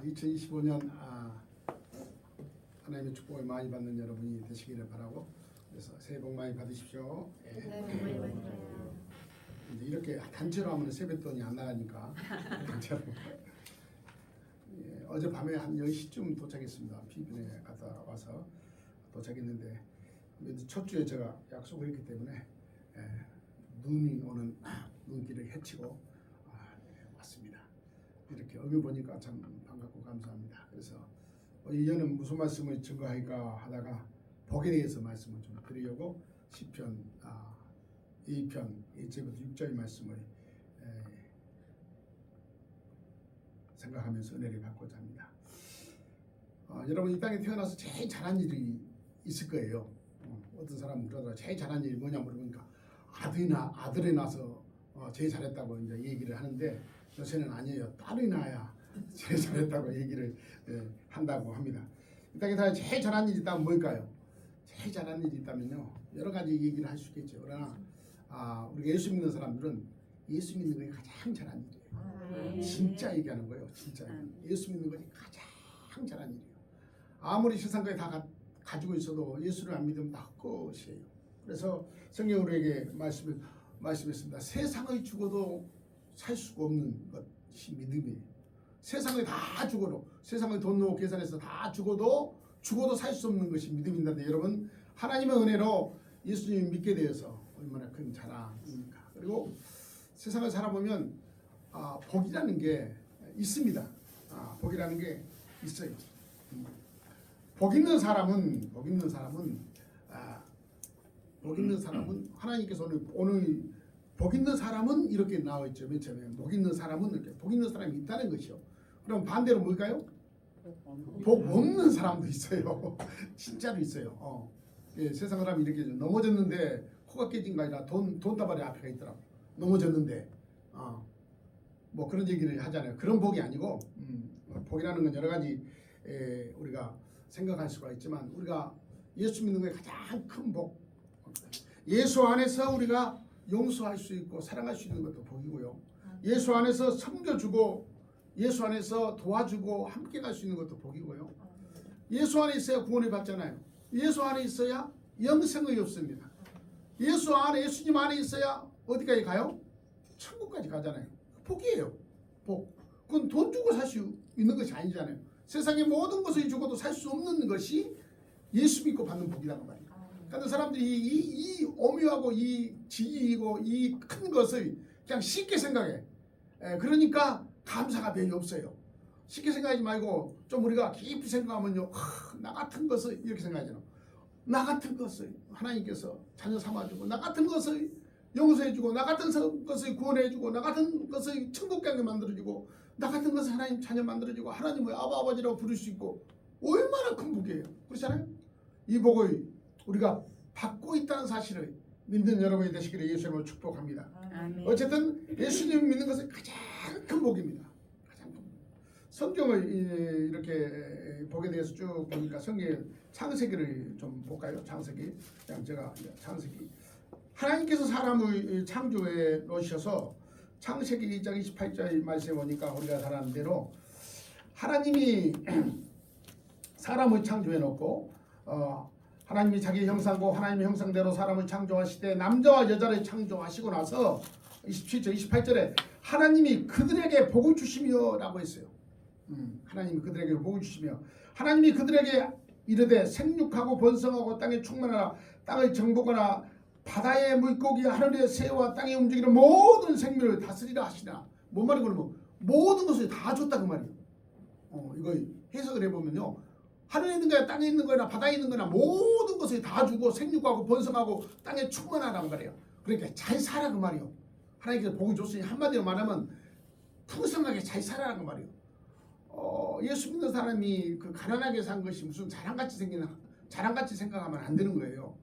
2025년 하나님의 축복을 많이 받는 여러분이 되시기를 바라고, 그래서 새해 복 많이 받으십시오. 네, 복 많이 받으세요. 이제 이렇게 단체로 하면 세뱃돈이 안 나가니까 단체로. 어젯밤에 한 10시쯤 도착했습니다. 필리핀에 갔다 와서 도착했는데, 첫 주에 제가 약속을 했기 때문에 눈이 오는 눈길을 헤치고 왔습니다. 이렇게 얼굴 보니까 참 반갑고 감사합니다. 그래서 이제는 무슨 말씀을 증거할까 하다가 복에 대해서 말씀을 좀 드리려고 시편 2편 1절부터 6절 말씀을 생각하면서 은혜를 받고자 합니다. 여러분, 이 땅에 태어나서 제일 잘한 일이 있을 거예요. 어떤 사람은 그러더라. 제일 잘한 일이 뭐냐 물어보니까 아들이 나서 제일 잘했다고 이제 얘기를 하는데, 요새는 아니에요. 딸이 나야 제일 잘했다고 얘기를 한다고 합니다. 이 땅에 다 제일 잘한 일이 있다면 뭘까요? 제일 잘한 일이 있다면요, 여러 가지 얘기를 할 수 있겠죠. 그러나 우리가 예수 믿는 사람들은 예수 믿는 것이 가장 잘한 일이에요. 진짜 얘기하는 거예요. 진짜 예수 믿는 것이 가장 잘한 일이에요. 아무리 세상까지 다 가지고 있어도 예수를 안 믿으면 다 헛것이에요. 그래서 성경 우리에게 말씀했습니다. 세상을 죽어도 살 수가 없는 것이 믿음이에요. 세상을 다 죽어도, 세상을 돈으로 계산해서 다 죽어도 살 수 없는 것이 믿음인데, 여러분, 하나님의 은혜로 예수님 믿게 되어서 얼마나 큰 자랑입니까? 그리고 세상을 살아보면 복이라는 게 있습니다. 복이라는 게 있어요. 복 있는 사람은 하나님께서 오늘 복 있는 사람은 이렇게 나와 있죠. 맨 처음에 복 있는 사람은 이렇게, 복 있는 사람이 있다는 것이요. 그럼 반대로 뭘까요? 복 없는 사람도 있어요. 진짜로 있어요. 세상 사람이 이렇게 넘어졌는데 코가 깨진 거 아니라 돈 다발이 앞에 있더라고. 넘어졌는데 뭐 그런 얘기를 하잖아요. 그런 복이 아니고, 복이라는 건 여러 가지 우리가 생각할 수가 있지만, 우리가 예수 믿는 것의 가장 큰 복, 예수 안에서 우리가 용서할 수 있고 사랑할 수 있는 것도 복이고요. 예수 안에서 섬겨주고 예수 안에서 도와주고 함께 갈 수 있는 것도 복이고요. 예수 안에 있어야 구원을 받잖아요. 예수 안에 있어야 영생을 얻습니다. 예수님 안에 있어야 어디까지 가요? 천국까지 가잖아요. 복이에요. 복. 그건 돈 주고 살 수 있는 것이 아니잖아요. 세상의 모든 것을 주고도 살 수 없는 것이 예수 믿고 받는 복이라는 말이에요. 그런데 사람들이 이 오묘하고 이 지혜이고 이 큰 것을 그냥 쉽게 생각해. 그러니까 감사가 별로 없어요. 쉽게 생각하지 말고 좀 우리가 깊이 생각하면요, 나 같은 것을 이렇게 생각하잖아. 나 같은 것을 하나님께서 자녀 삼아주고, 나 같은 것을 용서해주고, 나 같은 것을 구원해주고, 나 같은 것을 천국 가게 만들어주고, 나 같은 것을 하나님 자녀 만들어주고, 하나님을 아버지라고 부를 수 있고, 얼마나 큰 복이에요. 그렇잖아요. 이 복을 우리가 받고 있다는 사실을 믿는 여러분이 되시기를 예수님으로 축복합니다. 아멘. 어쨌든 예수님 믿는 것은 가장 큰 복입니다. 가장 큰 복. 성경을 이렇게 복에 대해서 쭉 보니까 성경 창세기를 좀 볼까요? 창세기. 그냥 제가 창세기. 하나님께서 사람을 창조해 놓으셔서 창세기 2장 28절 말씀에 보니까 우리가 잘 아는 대로 하나님이 사람을 창조해 놓고 하나님이 자기 형상고 하나님의 형상대로 사람을 창조하시되 남자와 여자를 창조하시고 나서 27절 28절에 하나님이 그들에게 복을 주시며 라고 했어요. 하나님이 그들에게 복을 주시며, 하나님이 그들에게 이르되 생육하고 번성하고 땅에 충만하라, 땅을 정복하라, 바다의 물고기 하늘의 새와 땅에 움직이는 모든 생물을 다스리라 하시나. 뭔 말이고 그러면 모든 것을 다 줬다 그 말이에요. 이거 해석을 해보면요, 하늘에 있는 거야, 땅에 있는 거나 바다에 있는 거나 모든 것을 다 주고 생육하고 번성하고 땅에 충만하란 말이에요. 그러니까 잘 살아 그 말이에요. 하나님께서 복을 줬으니 한마디로 말하면 풍성하게 잘 살아라는 그 말이에요. 예수 믿는 사람이 그 가난하게 산 것이 무슨 자랑같이 생각하면 안 되는 거예요.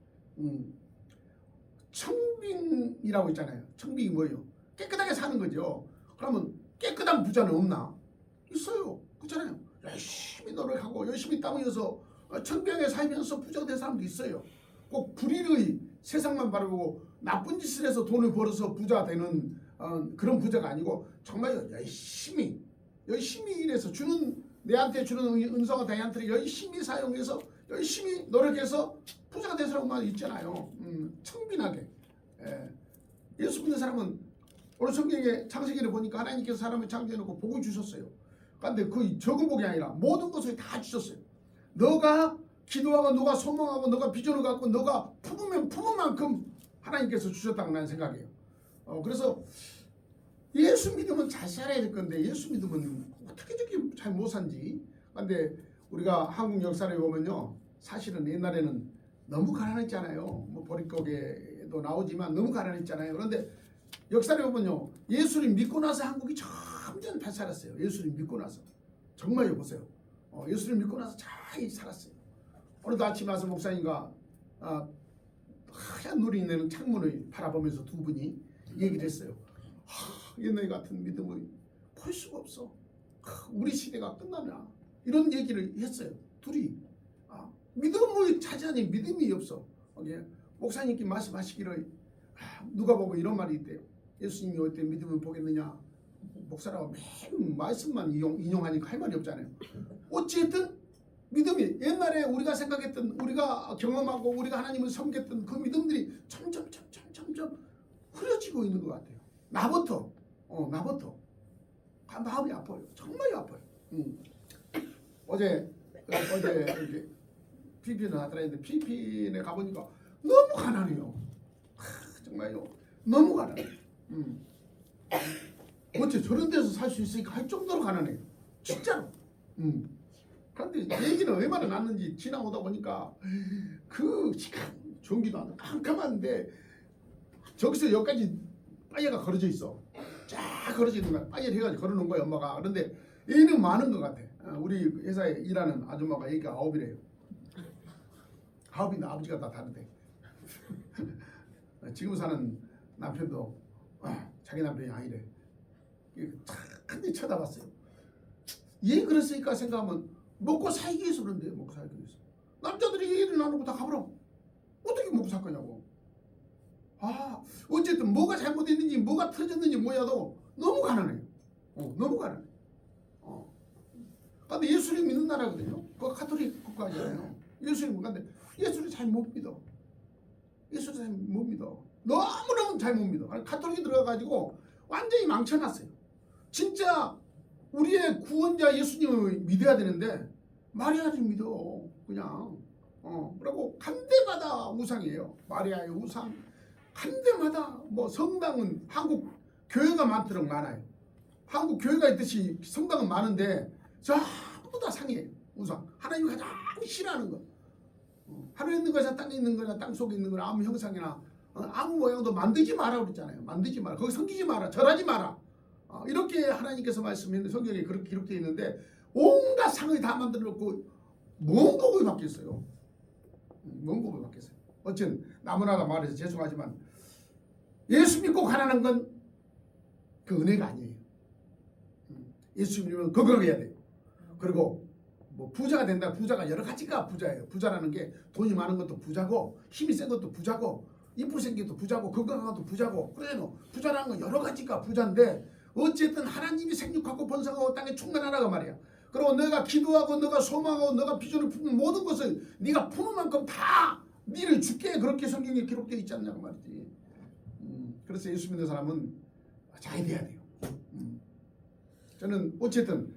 청빙이라고 있잖아요. 청빙이 뭐예요? 깨끗하게 사는 거죠. 그러면 깨끗한 부자는 없나? 있어요. 그렇잖아요. 열심히 노력하고 열심히 땀 흘려서 청병에 살면서 부자가 된 사람도 있어요. 꼭 불의의 세상만 바라보고 나쁜 짓을 해서 돈을 벌어서 부자 되는 그런 부자가 아니고, 정말 열심히 일해서 주는 내한테 주는 은사와 다이한테를 열심히 사용해서 열심히 노력해서 부자가 된 사람만 있잖아요. 청빈하게. 예수 믿는 사람은 오늘 성경에 창세기를 보니까 하나님께서 사람을 창조해놓고 복을 주셨어요. 그런데 그 적은 복이 아니라 모든 것을 다 주셨어요. 너가 기도하고 너가 소망하고 너가 비전을 갖고 너가 품으면 품은 만큼 하나님께서 주셨다고 나는 생각해요. 그래서 예수 믿으면 잘 살아야 될 건데 예수 믿으면 어떻게 저렇게 잘 못 산지. 그런데 우리가 한국 역사를 보면요, 사실은 옛날에는 너무 가난했잖아요. 뭐 보릿고개도 나오지만 너무 가난했잖아요. 그런데 역사를 보면요, 예수를 믿고 나서 한국이 점점 잘 살았어요. 예수를 믿고 나서 정말요. 보세요. 예수를 믿고 나서 잘 살았어요. 오늘도 아침 와서 목사님과 하얀 눈이 있는 창문을 바라보면서 두 분이 얘기를 했어요. 옛날 같은 믿음을 볼 수가 없어. 우리 시대가 끝나나 이런 얘기를 했어요. 둘이. 믿음을 차지하니 믿음이 없어. 목사님께 말씀하시기를 누가 보고 이런 말이 있대요. 예수님이 올 때 믿음을 보겠느냐. 목사라고 매일 말씀만 인용하니까 할 말이 없잖아요. 어찌됐든 믿음이 옛날에 우리가 생각했던, 우리가 경험하고 우리가 하나님을 섬겼던 그 믿음들이 점점 흐려지고 있는 것 같아요. 나부터 마음이 아파요. 정말 아파요. 어제 이렇게 필리핀을 하더라 했는데 필리핀에 가보니까 너무 가난해요. 정말요. 너무 가난해요. 어째 저런 데서 살 수 있으니까 할 정도로 가난해요. 진짜로. 그런데 얘기는 얼마나 났는지 지나오다 보니까 그 시간 전기도 안 깜깜한데 저기서 여기까지 빠이가 걸어져 있어. 쫙 걸어져 있는 거야. 빠이를 해가지고 걸어놓은 거야 엄마가. 그런데 얘는 많은 것 같아. 우리 회사에 일하는 아줌마가 얘가 9이래요. 9인데 아버지가 다 다르대. 지금 사는 남편도 자기 남편이 아니래. 한데 쳐다봤어요. 얘 그랬으니까 생각하면 먹고 살기 위해서 그런데 먹고 살기 위해서. 남자들이 얘기를 나누고 다 가버려. 어떻게 먹고 살 거냐고. 어쨌든 뭐가 잘못됐는지 뭐가 틀어졌는지 몰라도 너무 가난해요. 너무 가난해. 근데 예수를 믿는 나라거든요. 그거 카톨릭 국가잖아요. 예수를 못 간데 예수를 잘 못 믿어. 예수를 잘 못 믿어. 너무너무 잘 못 믿어. 카톨릭이 들어가가지고 완전히 망쳐놨어요. 진짜 우리의 구원자 예수님을 믿어야 되는데 마리아를 믿어. 그냥. 그리고 간 데마다 우상이에요. 마리아의 우상. 한 데마다 뭐 성당은 한국 교회가 많도록 많아요. 한국 교회가 있듯이 성당은 많은데 전부 다 상이에요. 우상. 하나님이 가장 싫어하는 거. 하늘에 있는 거나 땅에 있는 거나 땅 속에 있는 거나 아무 형상이나 아무 모양도 만들지 마라 그랬잖아요. 만들지 마라. 거기 섬기지 마라. 절하지 마라. 이렇게 하나님께서 말씀했는데 성경에 그렇게 기록되어 있는데 온갖 상을 다 만들어 놓고 뭔 복을 받겠어요. 뭔 복을 받겠어요. 어쨌든 나무나다 말해서 죄송하지만 예수 믿고 가난한 건 그 은혜가 아니에요. 예수 믿으면 건강해야 돼요. 그리고 뭐 부자가 된다. 부자가 여러 가지가 부자예요. 부자라는 게 돈이 많은 것도 부자고 힘이 센 것도 부자고 이쁘게 생긴 것도 부자고 건강한 것도 부자고 그래요. 부자라는 건 여러 가지가 부자인데 어쨌든 하나님이 생육하고 번성하고 땅에 충만하라고 말이야. 그리고 너가 기도하고 너가 소망하고 너가 비전을 품는 모든 것을 네가 품은 만큼 다 니를 주께 그렇게 성경에 기록되어 있지 않냐고 말이지. 그래서 예수 믿는 사람은 잘 돼야 돼요. 저는 어쨌든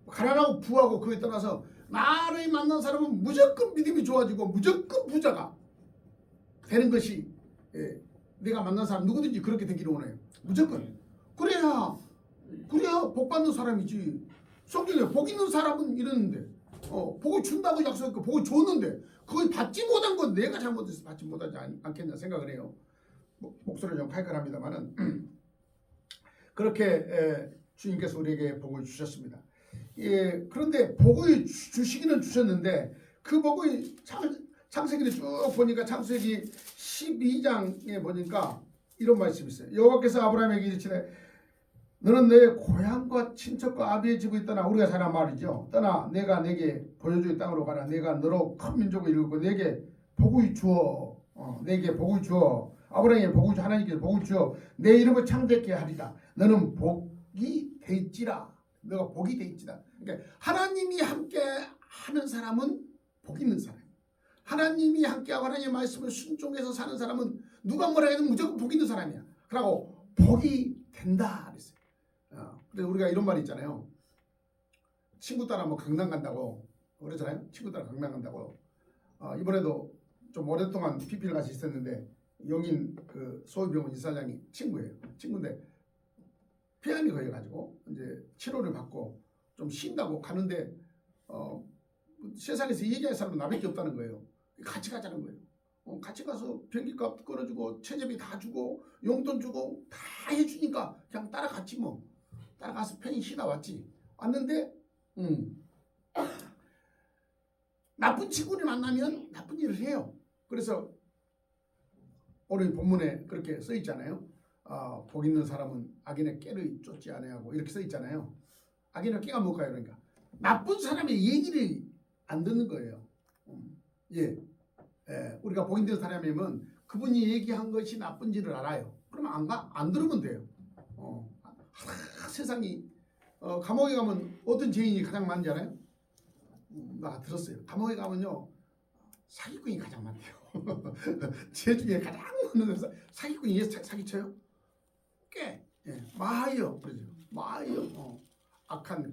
가난하고 부하고 그에 떠나서 나를 만난 사람은 무조건 믿음이 좋아지고 무조건 부자가 되는 것이 내가 만난 사람 누구든지 그렇게 되기를 원해요. 무조건. 그래야 복 받는 사람이지. 성경에 복 있는 사람은 이러는데 복을 준다고 약속했고 복을 줬는데 그걸 받지 못한 건 내가 잘못해서 받지 못하지 않겠냐 생각을 해요. 목소리를 좀 칼칼합니다만은 그렇게 주님께서 우리에게 복을 주셨습니다. 그런데 복을 주시기는 주셨는데 그 복을 창세기를 쭉 보니까 창세기 12장에 보니까 이런 말씀이 있어요. 여호와께서 아브라함에게 이르시되 너는 내 고향과 친척과 아비의 집을 떠나 우리가 사람 말이죠. 떠나 내가 내게 보여줄 땅으로 가라. 내가 너로 큰 민족을 이루고 내게 복을 주어 내게 복을 주어 아브라함에게 복을 주어 하나님께서 복을 주어 내 이름을 창대케 하리라. 너는 복이 될지라. 너가 복이 돼 있지다. 그러니까 하나님이 함께 하는 사람은 복 있는 사람이에요. 하나님이 함께하고 하나님의 말씀을 순종해서 사는 사람은 누가 뭐라 해도 무조건 복 있는 사람이야. 그러고 복이 된다 그랬어요. 그래서 우리가 이런 말이 있잖아요. 친구 따라 뭐 강남 간다고 그러잖아요. 친구 따라 강남 간다고. 이번에도 좀 오랫동안 PP를 같이 있었는데 영인 그 소위병원 이사장이 친구예요. 친구인데 폐암이 걸려가지고 이제 치료를 받고 좀 쉰다고 가는데 세상에서 얘기할 사람은 나밖에 없다는 거예요. 같이 가자는 거예요. 같이 가서 비행기값 끌어주고 체제비 다 주고 용돈 주고 다 해주니까 그냥 따라갔지 뭐. 따라가서 편히 쉬다 왔지. 왔는데 나쁜 친구를 만나면 나쁜 일을 해요. 그래서 오늘 본문에 그렇게 써 있잖아요. 복 있는 사람은 악인의 깨를 쫓지 아니하고 이렇게 써 있잖아요. 악인의 깨가 뭘까요? 그러니까 나쁜 사람의 얘기를 안 듣는 거예요. 우리가 복 있는 사람이면 그분이 얘기한 것이 나쁜지를 알아요. 그러면 안 들으면 돼요. 세상이 감옥에 가면 어떤 죄인이 가장 많은지 알아요? 나 들었어요. 감옥에 가면요 사기꾼이 가장 많대요. 죄 중에 가장 많은 사기꾼이 사기쳐요? 마하여 그러죠. 마하여 악한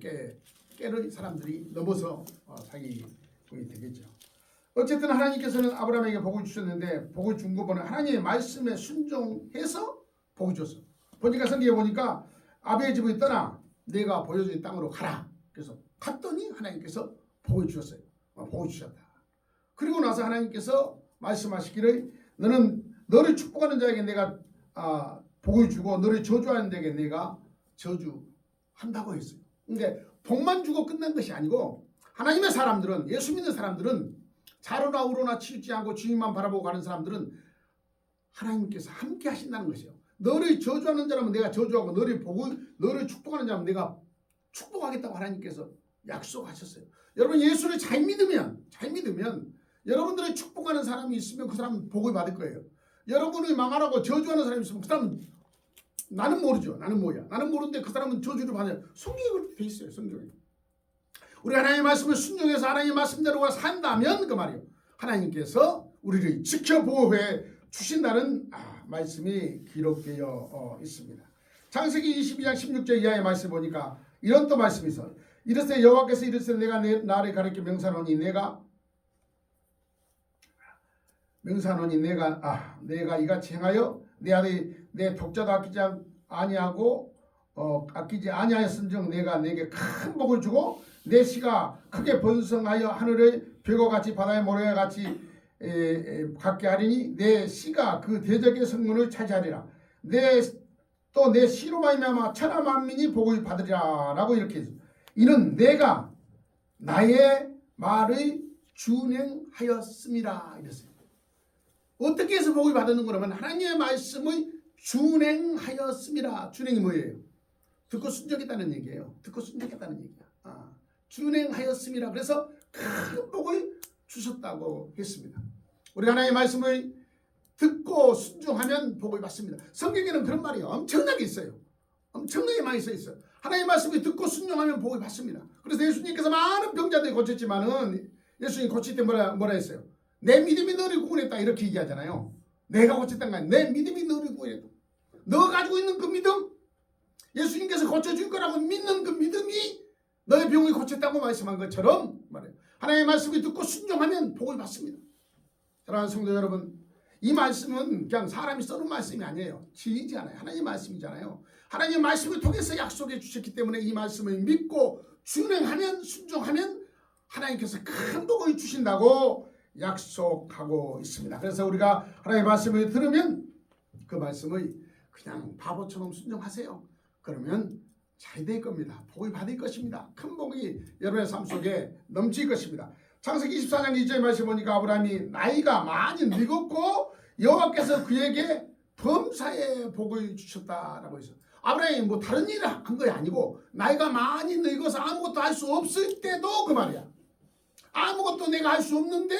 깨를 사람들이 넘어서 사기꾼이 되겠죠. 어쨌든 하나님께서는 아브라함에게 복을 주셨는데 복을 준 것보다는 하나님의 말씀에 순종해서 복을 줬어. 보니까 성경에 보니까 아비의 집을 떠나 내가 보여준 땅으로 가라. 그래서 갔더니 하나님께서 복을 주셨어요. 복을 주셨다. 그리고 나서 하나님께서 말씀하시기를 너를 축복하는 자에게 내가 복을 주고 너를 저주하는 자에게 내가 저주한다고 했어요. 근데 복만 주고 끝난 것이 아니고 하나님의 사람들은 예수 믿는 사람들은 자로나 우로나 치우지 않고 주님만 바라보고 가는 사람들은 하나님께서 함께 하신다는 것이에요. 너를 저주하는 자라면 내가 저주하고 너를 축복하는 자라면 내가 축복하겠다고 하나님께서 약속하셨어요. 여러분 예수를 잘 믿으면 여러분들을 축복하는 사람이 있으면 그 사람은 복을 받을 거예요. 여러분을 망하라고 저주하는 사람이 있으면 그 사람은 나는 모르죠. 나는 뭐야. 나는 모르는데 그 사람은 저주를 받아요. 성경에 그렇게 돼 있어요. 성경에. 우리 하나님의 말씀을 순종해서 하나님의 말씀대로 산다면 그 말이에요. 하나님께서 우리를 지켜 보호해 주신다는 말씀이 기록되어 있습니다. 창세기 22장 16절 이하의 말씀 보니까 이런 또 말씀이 있어요. 이르세 여호와께서 이르세 내가 나를 가리켜 명사노니 내가 이같이 행하여 내 아들이 내 독자도 아끼지 아니하였은즉 내가 내게 큰 복을 주고 내 씨가 크게 번성하여 하늘의 벽과 같이 바다의 모래와 같이 갖게 하리니 내 씨가 그 대적의 성문을 차지하리라. 또 내 씨로 말미암아 천하 만민이 복을 받으리라 라고 이렇게 했습니다. 이는 내가 나의 말을 준행하였습니다 이랬어요. 어떻게 해서 복을 받는 거라면 하나님의 말씀을 준행하였습니다. 준행이 뭐예요? 듣고 순종했다는 얘기예요. 듣고 순종했다는 얘기야. 준행하였습니다. 그래서 큰 복을 주셨다고 했습니다. 우리 하나님의 말씀을 듣고 순종하면 복을 받습니다. 성경에는 그런 말이 엄청나게 있어요. 엄청나게 많이 써 있어요. 하나님의 말씀을 듣고 순종하면 복을 받습니다. 그래서 예수님께서 많은 병자들이 고쳤지만은 예수님 고칠 때 뭐라 했어요? 내 믿음이 너를 구원했다 이렇게 얘기하잖아요. 내가 고쳤다는 거 아니에요. 내 믿음이 너를 구원했다. 너 가지고 있는 그 믿음, 예수님께서 고쳐줄 거라고 믿는 그 믿음이 너의 병을 고쳤다고 말씀한 것처럼 말해요. 하나님의 말씀을 듣고 순종하면 복을 받습니다. 사랑하는 성도 여러분, 이 말씀은 그냥 사람이 써놓은 말씀이 아니에요. 지리지 않아요. 하나님의 말씀이잖아요. 하나님의 말씀을 통해서 약속해 주셨기 때문에 이 말씀을 믿고 순행하면 순종하면 하나님께서 큰 복을 주신다고 약속하고 있습니다. 그래서 우리가 하나님의 말씀을 들으면 그 말씀을 그냥 바보처럼 순종하세요. 그러면 잘 될 겁니다. 복을 받을 것입니다. 큰 복이 여러분의 삶 속에 넘칠 것입니다. 창세기 24장 2절에 말씀 보니까 아브라함이 나이가 많이 늙었고 여호와께서 그에게 범사의 복을 주셨다라고 했어요. 아브라함이 뭐 다른 일을 한 거 아니고 나이가 많이 늙어서 아무것도 할 수 없을 때도 그 말이야. 아무것도 내가 할 수 없는데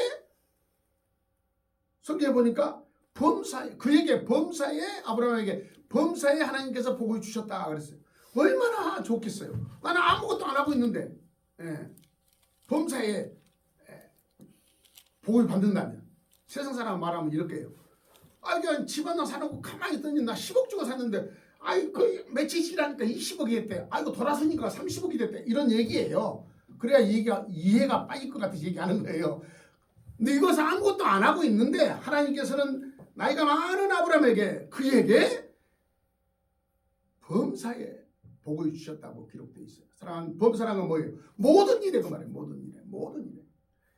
성경에 보니까 범사에 아브라함에게 범사에 하나님께서 복을 주셨다 그랬어요. 얼마나 좋겠어요. 나는 아무것도 안 하고 있는데 범사에 복을 받는다면 세상 사람 말하면 이렇게 해요. 그냥 집안 나 사놓고 가만히 있더니 나 10억 주고 샀는데 그 며칠 지나니까 20억이 됐대. 이거 돌아서니까 30억이 됐대. 이런 얘기예요. 그래야 이해가 빠질 것 같아서 얘기하는 거예요. 근데 이것은 아무것도 안 하고 있는데 하나님께서는 나이가 많은 아브라함에게 그에게 범사에 복을 주셨다고 기록되어 있어요. 사랑하는 범사란 건 뭐예요? 모든 일에 그 말이에요. 모든 일에.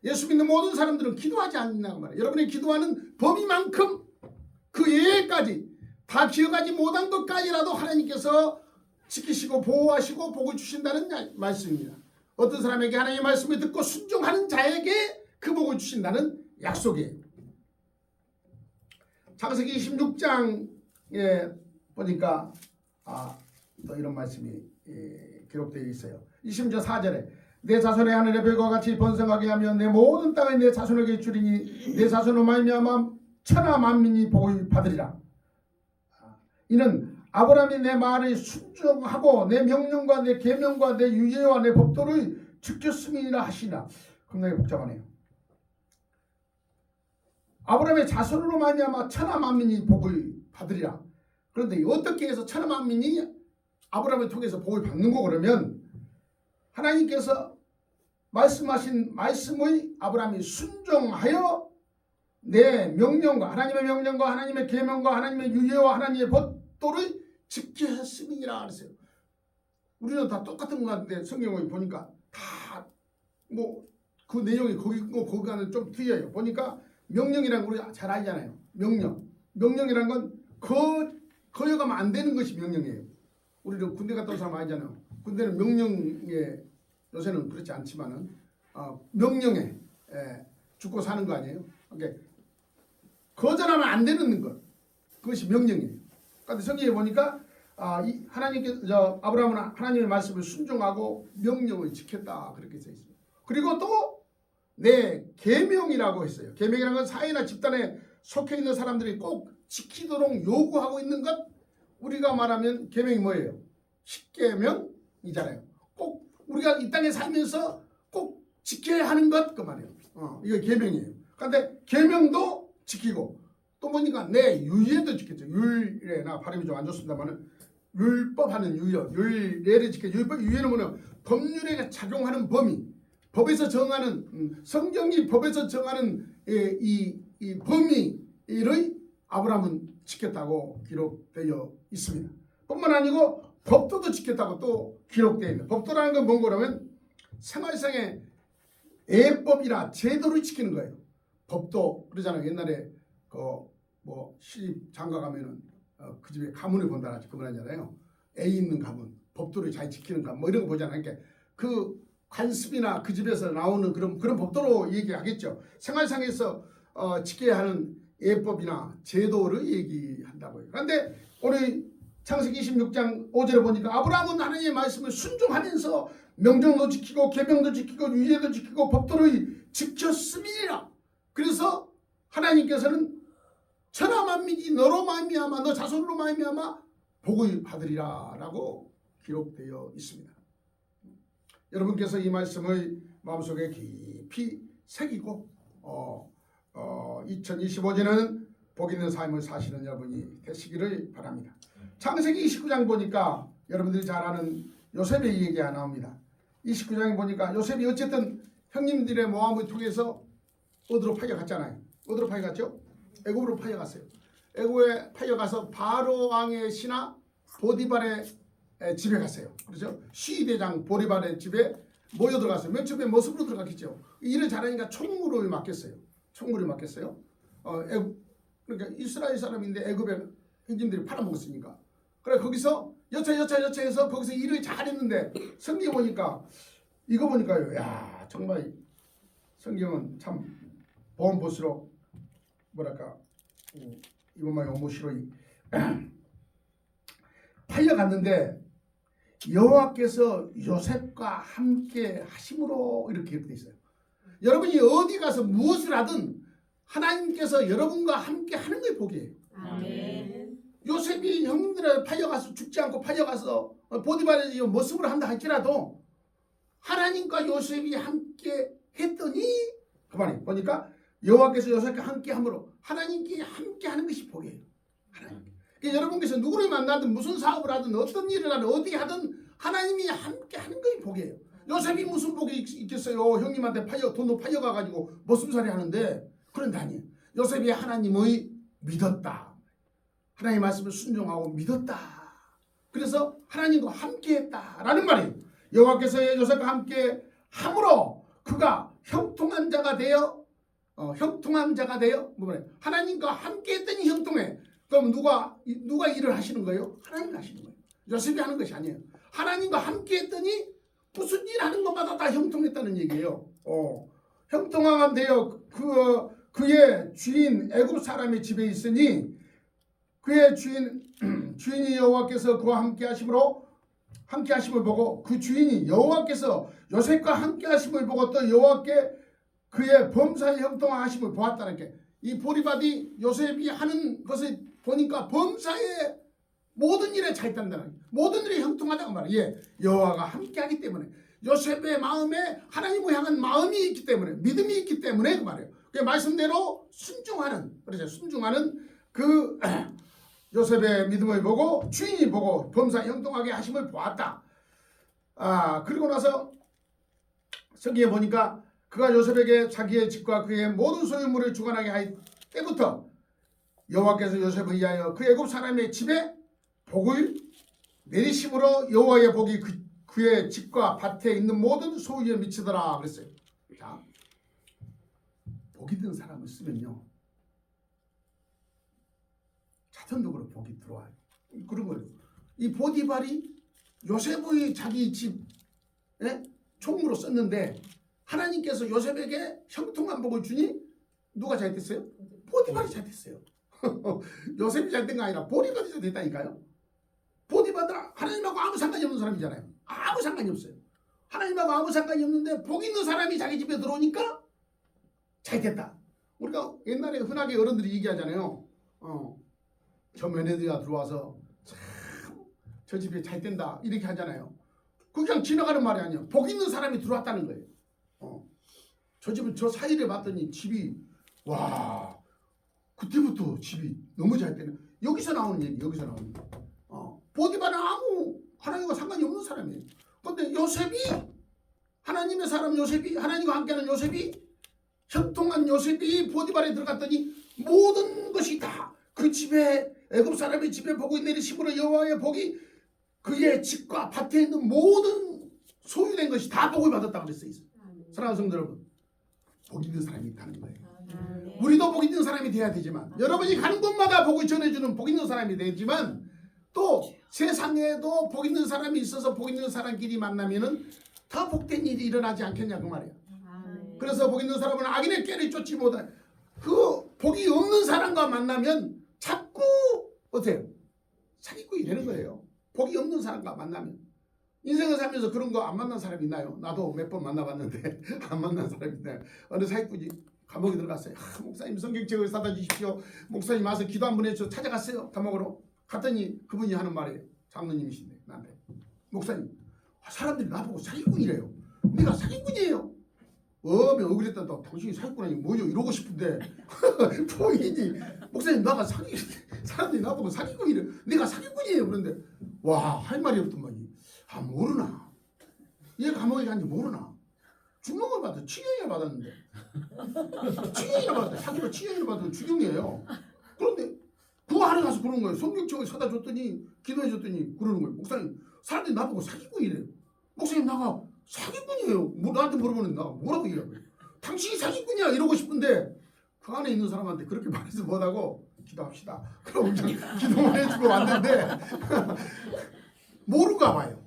예수 믿는 모든 사람들은 기도하지 않는다고 말이에요. 여러분이 기도하는 범위만큼 그 예까지 다 기억하지 못한 것까지라도 하나님께서 지키시고 보호하시고 복을 주신다는 말씀입니다. 어떤 사람에게 하나님의 말씀을 듣고 순종하는 자에게 그 복을 주신다는 약속이에요. 창세기 26장에 보니까 또 이런 말씀이 기록되어 있어요. 20절 4절에 내 자손의 하늘의 별과 같이 번성하게 하며 내 모든 땅에 내 자손에게 주리니 내 자손으로 말미암아 천하 만민이 복을 받으리라. 이는 아브라함이 내 말을 순종하고 내 명령과 내 계명과 내 유예와 내 법도를 지켰음이라 하시나. 굉장히 복잡하네요. 아브라함의 자손으로 말미암아 천하 만민이 복을 받으리라. 그런데 어떻게 해서 천하 만민이 아브라함을 통해서 복을 받는 거 그러면 하나님께서 말씀하신 말씀의 아브라함이 순종하여 내 명령과 하나님의 명령과 하나님의 계명과 하나님의 유예와 하나님의 법도를 지켰음이라 그랬어요. 우리는 다 똑같은 것 같은데 성경을 보니까 다 뭐 그 내용이 거기가는 좀 틀려요. 보니까 명령이란 우리 잘 알잖아요. 명령이란 건 거여가면 안 되는 것이 명령이에요. 우리는 군대 갔다 온 사람 알잖아요. 군대는 명령에 요새는 그렇지 않지만은 명령에 죽고 사는 거 아니에요. 그러니까 거절하면 안 되는 것, 그것이 명령이에요. 그런데 성경에 보니까 하나님께서 아브라함은 하나님의 말씀을 순종하고 명령을 지켰다 그렇게 써 있어요. 그리고 또 내 계명이라고 했어요. 계명이라는 건 사회나 집단에 속해 있는 사람들이 꼭 지키도록 요구하고 있는 것. 우리가 말하면 계명이 뭐예요? 10계명이잖아요. 꼭 우리가 이 땅에 살면서 꼭 지켜야 하는 것 그 말이에요. 이거 계명이에요. 그런데 계명도 지키고 또 보니까 내 유예도 지켰죠. 율례, 나 발음이 좀 안 좋습니다만은 율법하는 율례를 지켜. 율법 유예는 뭐냐? 법률에 작용하는 범위, 법에서 정하는 성경이 법에서 정하는 이 범위를 아브라함은 지켰다고 기록되어 있습니다. 뿐만 아니고 법도도 지켰다고 또 기록되어 있는. 법도라는 건 뭔가 그러면 생활상의 예법이나 제도를 지키는 거예요. 법도 그러잖아요. 옛날에 뭐 시집 장가 가면은 그 집에 가문을 본다 그 말 하잖아요. 애 있는 가문, 법도를 잘 지키는 가문 뭐 이런 거 보잖아요. 그러니까 그 관습이나 그 집에서 나오는 그런 법도로 얘기하겠죠. 생활상에서 지켜야 하는 예법이나 제도를 얘기한다고요. 그런데 오늘 창세기 26장 5절에 보니까 아브라함은 하나님의 말씀을 순종하면서 명령도 지키고 계명도 지키고 유예도 지키고 법도를 지켰음이니라. 그래서 하나님께서는 천하 만민이 너로 말미암아 너 자손으로 말미암아 복을 받으리라 라고 기록되어 있습니다. 여러분께서 이 말씀을 마음속에 깊이 새기고 2025년은 복 있는 삶을 사시는 여러분이 되시기를 바랍니다. 창세기 29장 보니까 여러분들이 잘 아는 요셉의 얘기가 나옵니다. 29장에 보니까 요셉이 어쨌든 형님들의 모함을 통해서 어디로 팔려갔잖아요. 어디로 팔려갔죠? 애굽으로 팔려갔어요. 애굽에 팔려가서 바로 왕의 신하 보디발의 집에 갔어요. 그렇죠? 시대장 보디발의 집에 모여 들어갔어요. 맨 처음에 모습으로 들어갔겠죠. 일을 잘하니까 총무를 맡겼어요. 그러니까 이스라엘 사람인데 애굽에 형님들이 팔아먹었으니까. 그래 거기서 여차해서 거기서 일을 잘했는데 성경 보니까 이거 보니까요. 야 정말 성경은 참 보면 볼수록 뭐랄까 이번만에 오모시로이 팔려갔는데 여호와께서 요셉과 함께 하심으로 이렇게 되어 있어요. 여러분이 어디 가서 무엇을 하든 하나님께서 여러분과 함께 하는 걸 보게 해요. 아멘. 요셉이 형님들을 팔려가서 죽지 않고 팔려가서 보디발의 모습을 한다 할지라도 하나님과 요셉이 함께 했더니 그만해 보니까 여호와께서 요셉과 함께 함으로 하나님께 함께 하는 것이 복이에요. 하나님. 그러니까 여러분께서 누구를 만나든 무슨 사업을 하든 어떤 일을 하든 어떻게 하든 하나님이 함께 하는 것이 복이에요. 요셉이 무슨 복이 있겠어요? 형님한테 돈도 팔려가가지고 모습살이 하는데 그런데 아니에요. 요셉이 하나님의 믿었다. 하나님의 말씀을 순종하고 믿었다. 그래서 하나님과 함께했다라는 말이에요. 여호와께서 요셉과 함께 함으로 그가 형통한 자가 되어 하나님과 함께했더니 형통해. 그럼 누가 일을 하시는 거예요? 하나님이 하시는 거예요. 요셉이 하는 것이 아니에요. 하나님과 함께했더니 무슨 일 하는 것마다 다 형통했다는 얘기예요. 형통한 되어 그의 주인 애굽 사람의 집에 있으니 그의 주인이 여호와께서 그와 함께 하심을 보고 그 주인이 여호와께서 요셉과 함께 하심을 보고 또 여호와께 그의 범사에 형통하심을 보았다는 게 이 보디발이 요셉이 하는 것을 보니까 범사에 모든 일에 잘 있단다는 모든 일이 형통하다고 말이에요. 여호와가 함께하기 때문에 요셉의 마음에 하나님을 향한 마음이 있기 때문에 믿음이 있기 때문에 그 말이에요. 그 말씀대로 순종하는 그 요셉의 믿음을 보고 주인이 보고 범사에 형통하게 하심을 보았다. 그리고 나서 성경에 보니까 그가 요셉에게 자기의 집과 그의 모든 소유물을 주관하게 할 때부터 여호와께서 요셉을 위하여 그 애굽 사람의 집에 복을 내리심으로 여호와의 복이 그의 집과 밭에 있는 모든 소유에 미치더라 그랬어요. 자, 복 있는 사람을 쓰면요 자동적으로 복이 들어와요. 그런 거예요. 이 보디발이 요셉의 자기 집 총무로 썼는데 하나님께서 요셉에게 형통한 복을 주니 누가 잘 됐어요? 보디발이 잘 됐어요. 요셉이 잘 된 거 아니라 보디발이 잘 됐다니까요. 보디발은 하나님하고 아무 상관이 없는 사람이잖아요. 아무 상관이 없어요. 하나님하고 아무 상관이 없는데 복 있는 사람이 자기 집에 들어오니까 잘 됐다. 우리가 옛날에 흔하게 어른들이 얘기하잖아요. 저 며느리가 들어와서 참 저 집에 잘 된다 이렇게 하잖아요. 그냥 지나가는 말이 아니에요. 복 있는 사람이 들어왔다는 거예요. 저 집은 저 사이를 봤더니 집이 와 그때부터 집이 너무 잘 되는 여기서 나오는 얘기 여기서 나오는 얘기. 보디발은 아무 하나님과 상관이 없는 사람이에요. 그런데 요셉이 하나님의 사람 요셉이 하나님과 함께하는 요셉이 형통한 요셉이 보디발에 들어갔더니 모든 것이 다 그 집에 애굽 사람의 집에 복이 내리심으로 여호와의 복이 그의 집과 밭에 있는 모든 소유된 것이 다 복을 받았다고 그랬어요. 사랑하는 성도 여러분, 복 있는 사람이 있다는 거예요. 우리도 복 있는 사람이 돼야 되지만 여러분이 가는 곳마다 복을 전해주는 복 있는 사람이 되지만 또 세상에도 복 있는 사람이 있어서 복 있는 사람끼리 만나면은 더 복된 일이 일어나지 않겠냐 그 말이에요. 그래서 복 있는 사람은 악인의 꾀를 쫓지 못해 그 복이 없는 사람과 만나면 자꾸 어때요? 사기꾼이 되는 거예요. 복이 없는 사람과 만나면 인생을 살면서 그런 거 안 만난 사람이 있나요? 나도 몇 번 만나봤는데 안 만난 사람이 있나요? 어느 사기꾼이 감옥에 들어갔어요. 목사님 성경책을 사다 주십시오. 목사님 와서 기도 한번 해줘. 찾아갔어요. 감옥으로. 갔더니 그분이 하는 말이에요. 장로님이신데 나한테 목사님 사람들이 나보고 사기꾼이래요. 내가 사기꾼이에요. 억울했다. 당신이 사기꾼 아니면 뭐죠? 이러고 싶은데 본인이 목사님 나가 사람들이 나보고 사기꾼이래. 내가 사기꾼이에요. 그런데 와 할 말이 없더만요. 모르나? 얘 감옥에 간지 모르나? 주먹을 받아 추경을 받았는데 추경이나 받았다. 사기로 추경을 받으면 추경이에요. 그런데 그거 하러 가서 그러는 거예요. 성경책을 사다 줬더니 기도해 줬더니 그러는 거예요. 목사님 사람들이 나보고 사기꾼이래요. 목사님 나가 사기꾼이에요. 나한테 물어보는 나가 뭐라고 얘기하고요. 당신이 사기꾼이야 이러고 싶은데 그 안에 있는 사람한테 그렇게 말해서 못하고 기도합시다. 그럼 그냥 기도만 해주고 왔는데 모르가 봐요.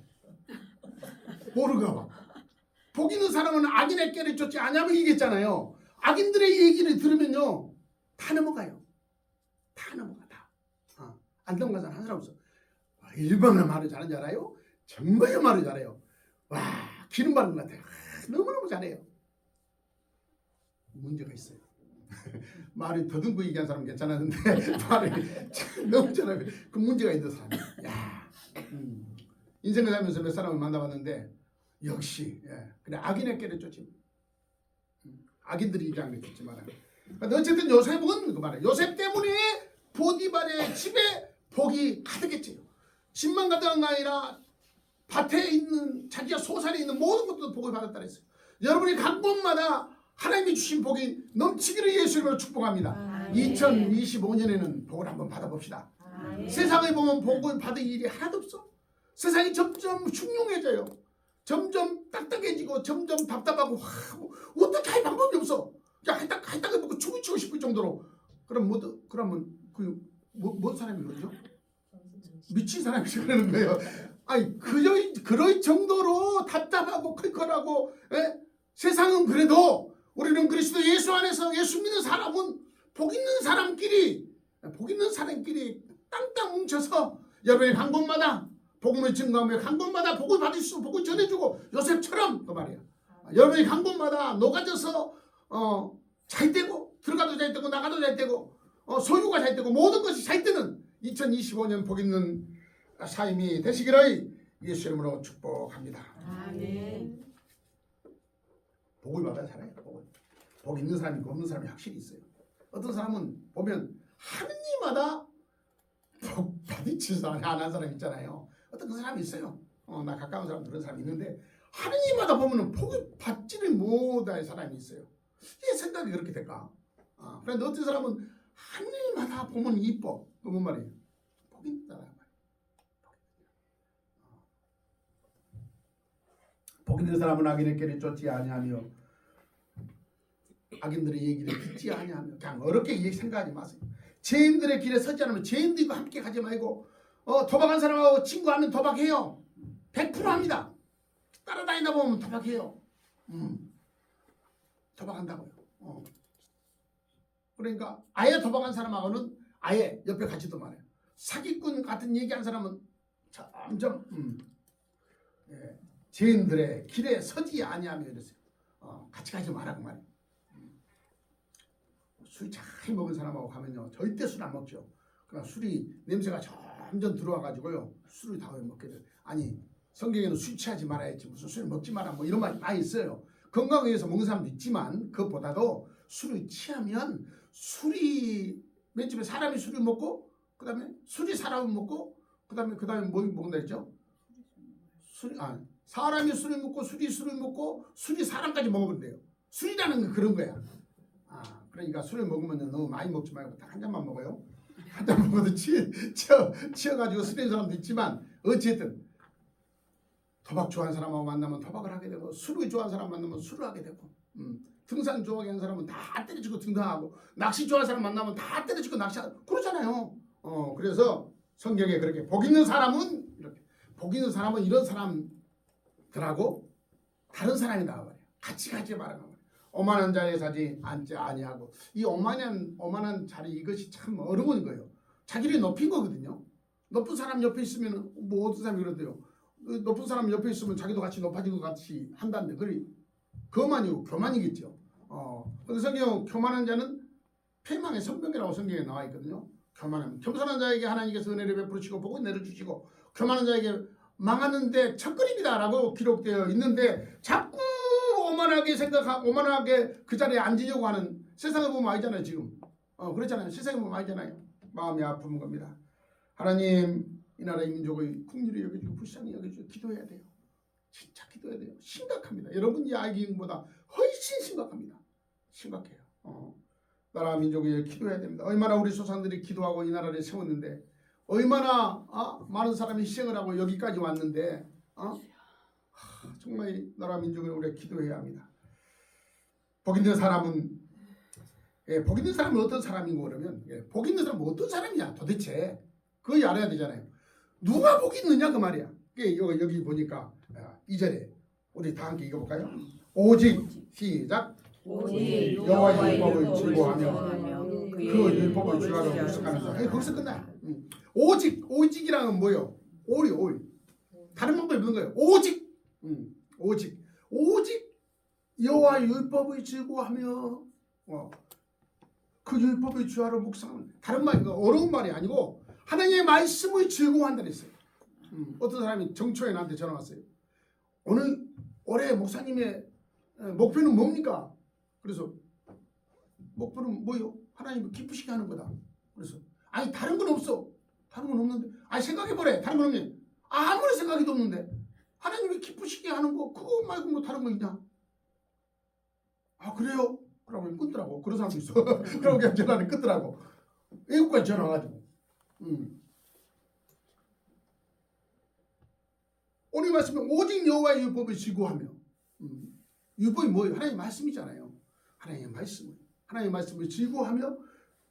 모르가 봐. 복 있는 사람은 악인의 꾀를 쫓지 않냐고 얘기했잖아요. 악인들의 얘기를 들으면요 다 넘어가요. 다 넘어가 다. 안 넘어가서 한 사람 없어. 얼마나 말을 잘하는지 알아요? 정말 말을 잘해요. 와 기름 바른 것 같아요. 너무너무 잘해요. 문제가 있어요. 말이 더듬고 얘기한 사람 괜찮았는데 말이 너무 잘하고 그 문제가 있는 사람이야. 야, 인생을 살면서 몇 사람을 만나봤는데 역시 그래 악인의 쫓지. 악인들이 얘기한 게 좋지만 어쨌든 요셉은 그 말이야. 요셉 때문에 보디발의 집에 복이 가득했지요. 집만 가득한 게 아니라 밭에 있는 자기가 소산에 있는 모든 것도 복을 받았다 그랬어요. 여러분이 간 곳마다 하나님이 주신 복이 넘치기를 예수 이름으로 축복합니다. 2025년에는 복을 한번 받아봅시다. 세상을 보면 복을 받을 일이 하나도 없어. 세상이 점점 흉흉해져요. 점점 딱딱해지고 점점 답답하고 어떻게 할 방법이 없어. 할딱을 먹고 춤을 추고 싶을 정도로. 그러면 뭔 사람이 그러죠? 미친 사람이 그러는 거예요. 아니 그럴 정도로 답답하고 클컬하고 세상은 그래도 우리는 그리스도 예수 안에서 예수 믿는 사람은 복 있는 사람끼리 땅땅 뭉쳐서 여러분이 간 곳마다 복음을 증거하며 간 곳마다 복을 받을 수 복을 전해주고 요셉처럼 그 말이야. 여러분이 간 곳마다 녹아져서 잘 되고 들어가도 잘 되고 나가도 잘 되고 소유가 잘 되고 모든 것이 잘 되는 2025년 복 있는 삶이 되시기를 예수 이름으로 축복합니다. 아멘. 복을 받아야 살아요. 복 있는 사람이 있고 없는 사람이 확실히 있어요. 어떤 사람은 보면 하느님마다 복 받으치지 않은 사람 있잖아요. 어떤 그 사람이 있어요. 나 가까운 사람 그런 사람이 있는데 하느님마다 보면은 복을 받지를 못할 사람이 있어요. 이게 생각이 그렇게 될까? 그런데 어떤 사람은 하느님마다 보면 이뻐. 그 뭔 말이에요? 복이 있다는 말이에요. 복 있는 사람은 악인의 길을 쫓지 아니하며 악인들의 얘기를 듣지 아니하며 그냥 어렵게 생각하지 마세요. 죄인들의 길에 서지 않으면 죄인들과 함께 가지 말고 도박한 사람하고 친구하면 도박해요. 100% 합니다. 따라다니다 보면 도박해요. 도박한다고요. 그러니까 아예 도박한 사람하고는 아예 옆에 가지도 말아요. 사기꾼 같은 얘기한 사람은 점점 죄인들의 길에 서지 아니하며 이랬어요. 같이 가지 말라고 말이에요. 술 잘 먹은 사람하고 가면요 절대 술 안 먹죠. 그러나 술이 냄새가 점점 들어와가지고요 술을 다 먹게 돼요. 아니 성경에는 술 취하지 말아야 했지 무슨 술 먹지 마라 뭐 이런 말이 많이 있어요. 건강을 위해서 먹는 사람도 있지만 그것보다도 술을 취하면 술이 맨 처음에 사람이 술을 먹고 그 다음에 술이 사람을 먹고 그 다음에 뭐 먹는다 했죠? 사람이 술을 먹고 술이 술을 먹고 술이 사람까지 먹어본대요. 술이라는 건 그런 거야. 그러니까 술을 먹으면 너무 많이 먹지 말고 딱 한 잔만 먹어요. 한 잔 먹어도 취해가지고 쓰는 사람도 있지만 어쨌든 도박 좋아하는 사람하고 만나면 도박을 하게 되고 술을 좋아하는 사람 만나면 술을 하게 되고 등산 좋아하는 사람은 다 때려치고 등산하고 낚시 좋아하는 사람 만나면 다 때려치고 낚시하고 그러잖아요. 그래서 성경에 그렇게 복 있는 사람은 이렇게 복 있는 사람은 이런 사람들하고 다른 사람이다 말이에요. 같이 가지 말아가 말이에요. 오만한 자리에 사지 앉지 아니하고 이 오만한 자리 이것이 참 어려운 거예요. 자기를 높인 거거든요. 높은 사람 옆에 있으면 뭐 어떤 사람이 그러대요. 높은 사람 옆에 있으면 자기도 같이 높아진 것 같이 한다는데 그만이고 교만이겠죠. 근데 성경 교만한 자는 패망의 선병이라고 성경에 나와 있거든요. 교만함. 겸손한 자에게 하나님께서 은혜를 베푸시고 복을 내려주시고 교만한 자에게 망하는데 첫그림이다라고 기록되어 있는데 자꾸 오만하게 그 자리에 앉으려고 하는 세상을 보면 알잖아요. 지금 그렇잖아요. 세상을 보면 알잖아요. 마음이 아픈 겁니다. 하나님 이 나라의 민족을 긍휼히 여겨주고 불쌍히 여겨주고 기도해야 돼요. 진짜 기도해야 돼요. 심각합니다. 여러분이 알기는 것보다 훨씬 심각합니다. 심각해요. 나라 민족을 위해 기도해야 됩니다. 얼마나 우리 조상들이 기도하고 이 나라를 세웠는데 얼마나 많은 사람이 희생을 하고 여기까지 왔는데 정말 나라 민족을 우리가 기도해야 합니다. 복 있는 사람은 어떤 사람이고 그러면 복 있는 사람은 어떤 사람이냐 도대체 그걸 알아야 되잖아요. 누가 복 있느냐 그 말이야. 여기 보니까 2절에 우리 다 함께 읽어볼까요? 오직 시작. 오직 여호와의 율법을 즐거워하며 그 율법을 주라고 묵상하면서 거기서 끝나요. 오직이라는 건 뭐예요? 올 다른 방법이 없는 거예요. 오직 여호와의 율법을 즐거워하며 그 율법의 주야로 묵상하는, 다른 말이 어려운 말이 아니고 하나님의 말씀을 즐거워한다 그랬어요. 어떤 사람이 정초에 나한테 전화 왔어요. 오늘 올해 목사님의 목표는 뭡니까? 그래서 목표는 뭐요? 하나님을 기쁘시게 하는 거다. 그래서 아니 다른 건 없어. 다른 건 없는데. 아니 생각해보래. 다른 건 없니? 아무리 생각해도 없는데. 하나님을 기쁘시게 하는 거 그거 말고 뭐 다른 거 있냐? 아 그래요? 그러고 끊더라고. 그런 사람도 있어. 그러고 그냥 전화를 끊더라고. 외국까지 전화 와가지고. 오늘 말씀은 오직 여호와의 율법을 지구하며. 율법이 뭐예요? 하나님의 말씀이잖아요. 하나님의 말씀을 지구하며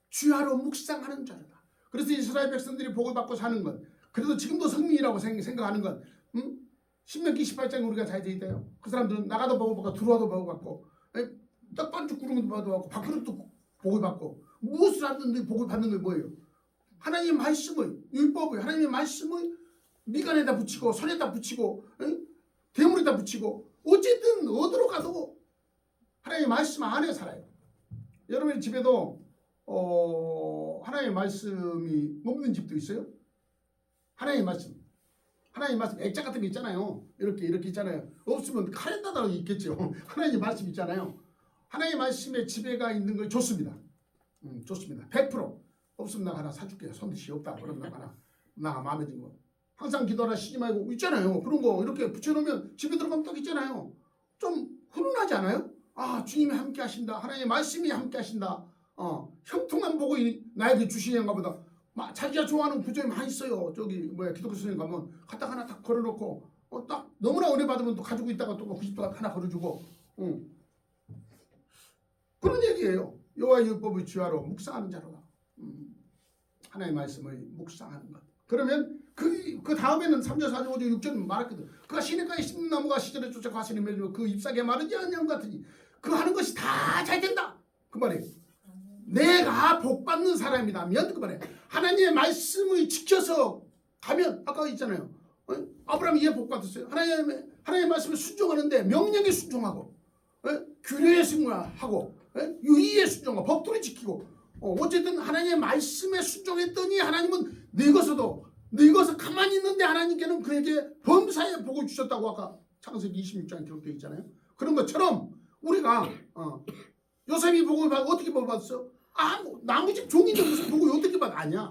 주야로 묵상하는 자로다. 그래서 이스라엘 백성들이 복을 받고 사는 것, 그래도 지금도 성민이라고 생각하는 것, 신명기 18장에 우리가 잘 돼 있대요. 그 사람들은 나가도 복을 받고 들어와도 복을 받고 떡반죽 구르는 것도 받고 밥그릇도 복을 받고 무엇을 하든 복을 받는 게 뭐예요? 하나님의 말씀을, 율법을, 하나님의 말씀을 미간에다 붙이고 손에다 붙이고 대물에다 붙이고 어쨌든 어디로 가도 하나님의 말씀 안에 살아요. 여러분의 집에도 하나님의 말씀이 없는 집도 있어요? 하나님의 말씀 액자 같은 게 있잖아요. 이렇게 있잖아요. 없으면 카렌다라도 있겠죠. 하나님의 말씀 있잖아요. 하나님의 말씀에 지배가 있는 걸 좋습니다. 좋습니다. 100% 없으면 나 하나 사줄게요. 손짓이 없다. 그럼 나 마음에 드는 거. 항상 기도하라 쉬지 말고 있잖아요. 그런 거 이렇게 붙여놓으면 집에 들어가면 딱 있잖아요. 좀 훈훈하지 않아요? 아 주님이 함께 하신다. 하나님의 말씀이 함께 하신다. 형통한 복을 나에게 주시는가 보다. 자기가 좋아하는 구절이 많이 있어요. 저기 기독교 선생님 가면 갖다 하나 딱 걸어놓고 딱 너무나 은혜 받으면 또 가지고 있다가 또 90도 하나 걸어주고 그런 얘기예요. 여호와의 율법을 주야로 묵상하는 자로다. 하나님의 말씀을 묵상하는 것. 그러면 그 다음에는 3절 4절 5절 6절 말했거든. 그가 시냇가에 심는 나무가 시절에 쫓아 과실을 맺으며 그 잎사귀에 마르지 않는 것 같으니 그 하는 것이 다 잘 된다. 그 말이에요. 내가 복받는 사람이라면 그 말이에요. 하나님의 말씀을 지켜서 가면 아까 있잖아요. 아브라함이 이에 복받았어요. 하나님의 말씀을 순종하는데 명령에 순종하고 규례에 순종하고 유의에 순종하고 법도를 지키고 어쨌든 하나님의 말씀에 순종했더니 하나님은 늙어서 가만히 있는데 하나님께는 그에게 범사에 복을 주셨다고 아까 창세기 26장에 기록되어 있잖아요. 그런 것처럼 우리가 요셉이 복을 받고 어떻게 복을 받았어? 나무집 종인데 무슨 복을 어떻게 받아? 아니야.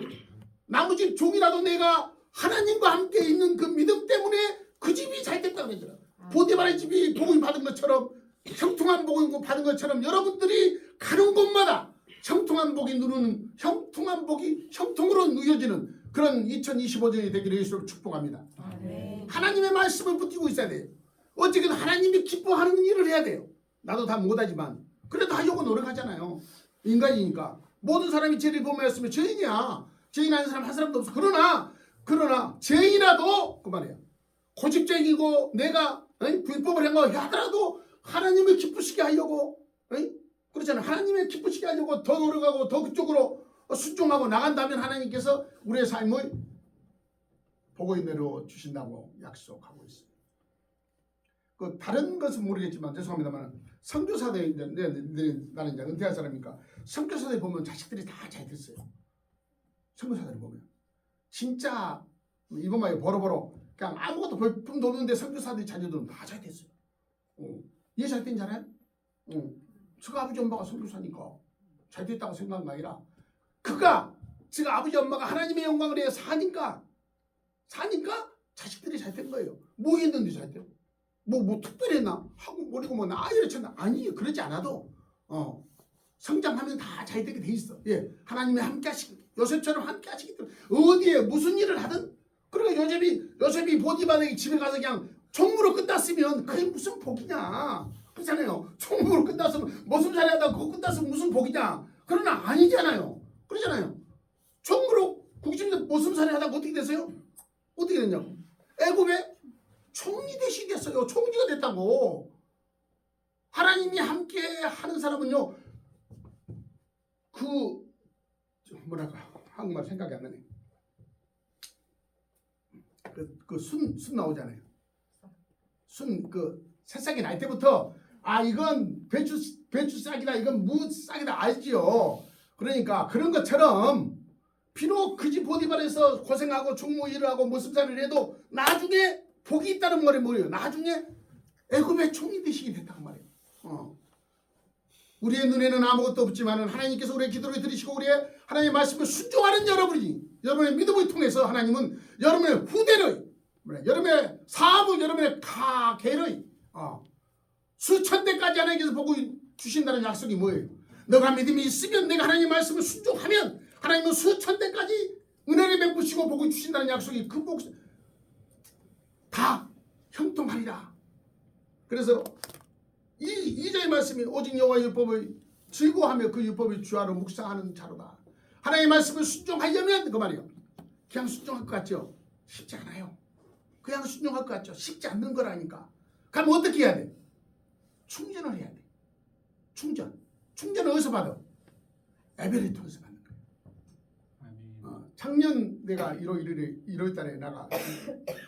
나무집 종이라도 내가 하나님과 함께 있는 그 믿음 때문에 그 집이 잘 됐다고 그러잖아. 보디발의 집이 복을 받은 것처럼 형통한 복을 받은 것처럼 여러분들이 가는 곳마다 형통한 복이 형통으로 누려지는 그런 2025년이 되기를 예수로 축복합니다. 하나님의 말씀을 붙이고 있어야 돼요. 어쨌든 하나님이 기뻐하는 일을 해야 돼요. 나도 다 못하지만 그래도 하려고 노력하잖아요. 인간이니까. 모든 사람이 죄를 범하였으면 죄인이야. 죄인 아닌 사람 한 사람도 없어. 그러나 죄인이라도 그 말이에요. 고집쟁이고 내가 불법을 한 거 하더라도 하나님을 기쁘시게 하려고 그렇잖아요. 하나님을 기쁘시게 하려고 더 노력하고 더 그쪽으로 순종하고 나간다면 하나님께서 우리의 삶을 복을 내려 주신다고 약속하고 있어요. 그 다른 것은 모르겠지만 죄송합니다만 선교사들 나는 이제 은퇴한 사람이니까 선교사들 보면 자식들이 다 잘 됐어요. 선교사들 보면 진짜 이번 말에 버러버러 그냥 아무것도 볼품도 없는데 선교사들 자녀들은 다 잘 됐어요. 이해 잘 된 잖아요. 저가 아버지 엄마가 선교사니까 잘 됐다고 생각한 거 아니라 제가 아버지 엄마가 하나님의 영광을 위해 사니까 자식들이 잘 된 거예요. 뭐 했는데 잘 돼요? 뭐 특별했나? 하고 모르고 뭐 나이를 쳤나? 아니 그러지 않아도 성장하면 다 잘 되게 돼 있어. 예, 하나님이 함께 하시기 요셉처럼 함께 하시기 때문에 어디에 무슨 일을 하든 그러니까 요셉이 보디발에게 집에 가서 그냥 총무로 끝났으면 그게 무슨 복이냐? 그렇잖아요. 총무로 끝났으면 모순살이 하다 그거 끝났으면 무슨 복이냐? 그러나 아니잖아요. 그러잖아요. 총무로 국집에서 모순살이 하다가 어떻게 됐어요? 어떻게 됐냐고? 애굽에 총리 되시겠어요. 총리가 됐다고. 하나님이 함께 하는 사람은요. 한국말 생각이 안 나네. 순 나오잖아요. 새싹이 날 때부터 이건 배추 싹이다, 이건 무 싹이다 알지요. 그러니까 그런 것처럼 비록 그 집 보디발에서 고생하고 총무 일을 하고 모습살이를 해도 나중에 복이 있다는 말이 뭐예요? 나중에 애굽의 총이 되시게 됐단 말이에요. 우리의 눈에는 아무것도 없지만 하나님께서 우리의 기도를 들으시고 우리의 하나님의 말씀을 순종하는 여러분이, 여러분의 믿음을 통해서 하나님은 여러분의 후대를, 여러분의 사업을, 여러분의 가계를 수천 대까지 하나님께서 보고 주신다는 약속이 뭐예요? 너가 믿음이 있으면, 내가 하나님의 말씀을 순종하면 하나님은 수천 대까지 은혜를 베푸시고 복을 주신다는 약속이 그 복 다 형통하리라. 그래서 이 절의 말씀이 오직 여호와의 율법을 즐거워하며 그 율법을 주하로 묵상하는 자로다. 하나님의 말씀을 순종하려면 그 말이에요. 그냥 순종할 것 같죠? 쉽지 않아요. 그냥 순종할 것 같죠? 쉽지 않는 거라니까. 그럼 어떻게 해야 돼? 충전을 해야 돼. 충전을 어디서 받아? 예배를 통해서 받는 거예요. 작년 내가 1월 달에 나가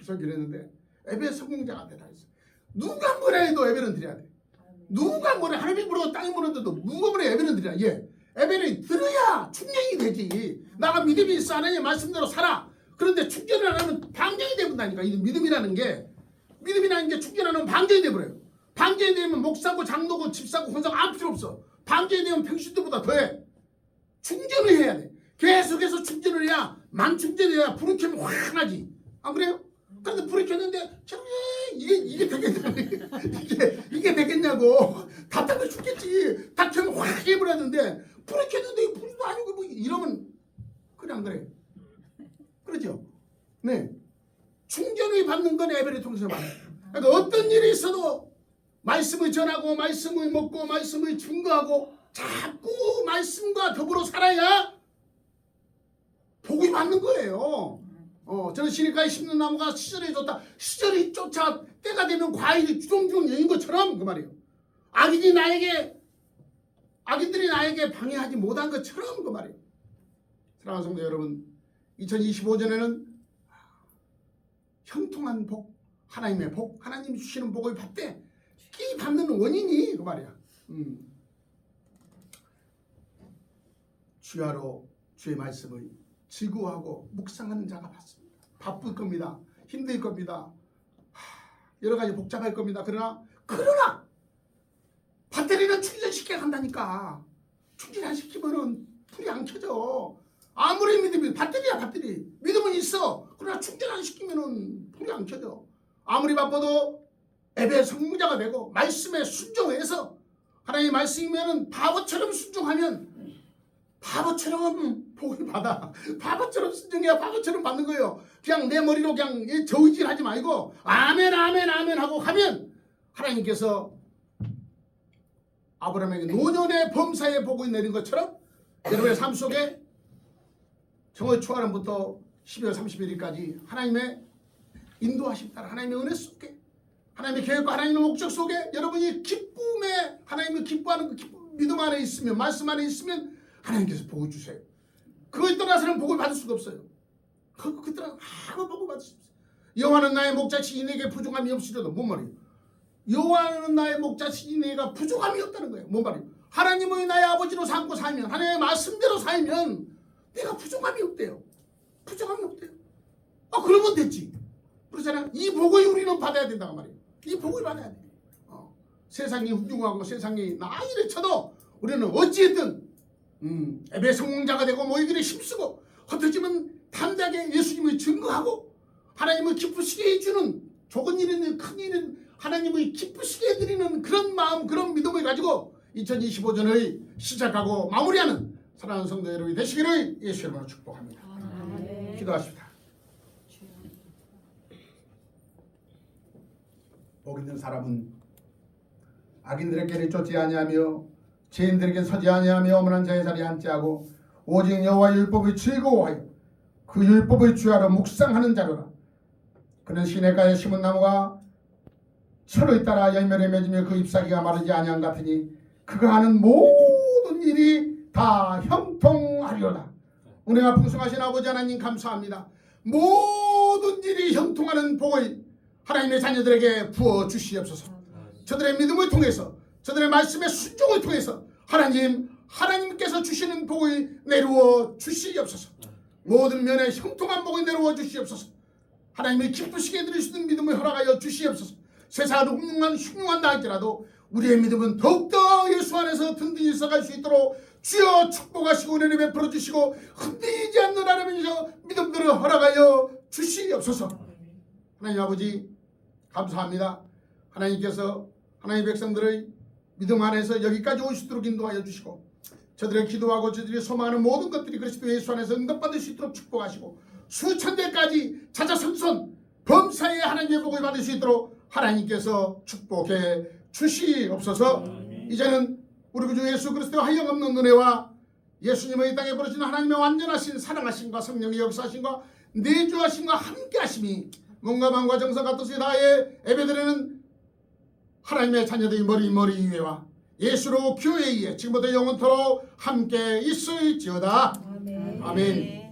설교를 했는데 예배 성공자가 되라 했어. 누가 뭐라 해도 예배는 드려야 돼. 누가 뭐라, 하나님이 뭐라고 땅이 뭐라도 누가 뭐라 예배는 드려야 돼. 예배를 들어야 충전이 되지. 나가 믿음이 있어, 하나님의 말씀대로 살아. 그런데 충전을 안 하면 방전이 되버린다니까. 이 믿음이라는 게 충전 안 하면 방전이 되버려요. 방전이 되면 목사고 장로고 집사고 혼사고 아무 필요 없어. 방전이 되면 평신도보다 더해. 충전을 해야 돼. 계속해서 충전을 해야, 만충전해야 불을 켜면 확 나지. 안 그래요? 그런데 불을 켰는데 이게 되겠냐고. 이게 되겠냐고. 답답해 죽겠지. 다 켜면 확 해버렸는데 불을 켰는데 불도 아니고 뭐 이러면 그냥 그래. 그렇죠? 네. 충전을 받는 건 예배를 통해서 받아요. 그러니까 어떤 일이 있어도 말씀을 전하고 말씀을 먹고 말씀을 증거하고 자꾸 말씀과 더불어 살아야 복이 받는 거예요. 저는 시냇가에 심는 나무가 시절이 좋다. 시절이 쫓아 때가 되면 과일이 주렁주렁 열린 것처럼 그 말이에요. 악인들이 나에게 방해하지 못한 것처럼 그 말이에요. 사랑하는 성도 여러분, 2025년에는 형통한 복, 하나님의 복, 하나님이 주시는 복을 받되 이 받는 원인이 그 말이야. 주야로 주의 말씀을 즐거워하고 묵상하는 자가 받습니다. 바쁠 겁니다. 힘들 겁니다. 여러 가지 복잡할 겁니다. 그러나 배터리는 충전시켜야 한다니까. 충전 안 시키면은 불이 안 켜져. 아무리 믿음이 배터리야. 믿음은 있어. 그러나 충전 안 시키면은 불이 안 켜져. 아무리 바빠도 예배 성공자가 되고 말씀에 순종해서 하나님의 말씀이면은 바보처럼 순종하면 바보처럼 복을 받아. 바보처럼 순종해야 바보처럼 받는 거예요. 그냥 내 머리로 그냥 저의질 하지 말고 아멘 하고 하면 하나님께서 아브라함에게 노년의 범사에 복을 내린 것처럼 여러분의 삶 속에 정월 초하루부터 12월 31일까지 하나님의 인도하심 따라 하나님의 은혜 속에 하나님의 계획과 하나님의 목적 속에 여러분이 기쁨에 하나님을 기뻐하는 그 기쁨, 믿음 안에 있으면 말씀 안에 있으면 하나님께서 복을 주세요. 그걸 떠나서는 복을 받을 수가 없어요. 그 떠나서 아무 복을 받을 수 없어요. 여호와는 나의 목자시니 내게 부족함이 없으려도 뭔 말이에요? 여호와는 나의 목자시니 내가 부족함이 없다는 거예요. 뭔 말이에요? 하나님을 나의 아버지로 삼고 살면 하나님의 말씀대로 살면 내가 부족함이 없대요. 그러면 됐지. 그렇잖아요. 이 복을 우리는 받아야 된다고 말이에요. 이 복을 받아야 돼. 세상이 훌륭하고 세상이 나이를 쳐도 우리는 어찌했든 예배 성공자가 되고 모이기를 힘쓰고 헛되지만 담대하게 예수님을 증거하고 하나님을 기쁘시게 해주는 좋은 일이든 큰 일은 하나님을 기쁘시게 해드리는 그런 마음, 그런 믿음을 가지고 2025년을 시작하고 마무리하는 사랑하는 성도 여러분이 되시기를 예수 이름으로 축복합니다. 기도하십시다. 복 있는 사람은 악인들의 길을 쫓지 아니하며 죄인들에게 서지 아니하며 어머난 자의 자리에 앉지 하고 오직 여호와의 율법을 즐거워하여 그 율법을 주하러 묵상하는 자로라. 그는 시냇가에 심은 나무가 철을 따라 열매를 맺으며 그 잎사귀가 마르지 아니한 같으니 그가 하는 모든 일이 다 형통하리로다. 은혜가 풍성하신 아버지 하나님 감사합니다. 모든 일이 형통하는 복을 하나님의 자녀들에게 부어주시옵소서. 저들의 믿음을 통해서 저들의 말씀의 순종을 통해서 하나님 하나님께서 주시는 복을 내루어 주시옵소서. 모든 면에 형통한 복을 내루어 주시옵소서. 하나님이 기쁘시게 드릴 수 있는 믿음을 허락하여 주시옵소서. 세상은 흉흉한다 할지라도 우리의 믿음은 더욱더 예수 안에서 든든히 서갈 수 있도록 주여 축복하시고 은혜를 베풀어 주시고 흔들리지 않는 하나님이셔 믿음들을 허락하여 주시옵소서. 하나님 아버지 감사합니다. 하나님께서 하나님 백성들의 믿음 안에서 여기까지 올 수 있도록 인도하여 주시고 저들의 기도하고 저들이 소망하는 모든 것들이 그리스도 예수 안에서 응답받을 수 있도록 축복하시고 수천 대까지 자자손손 범사에 하나님의 복을 받을 수 있도록 하나님께서 축복해 주시옵소서. 이제는 우리 구주 예수 그리스도의 한량없는 은혜와 예수님의 이 땅에 부르신 하나님의 완전하신 사랑하심과 성령의 역사하심과 내주하심과 함께하심이 몸과 마음과 정성과 뜻을 다하여 예배드리는 하나님의 자녀들의 머리 위에와 예수로 교회에 의해 지금부터 영원토록 함께 있을지어다. 아멘. 아멘.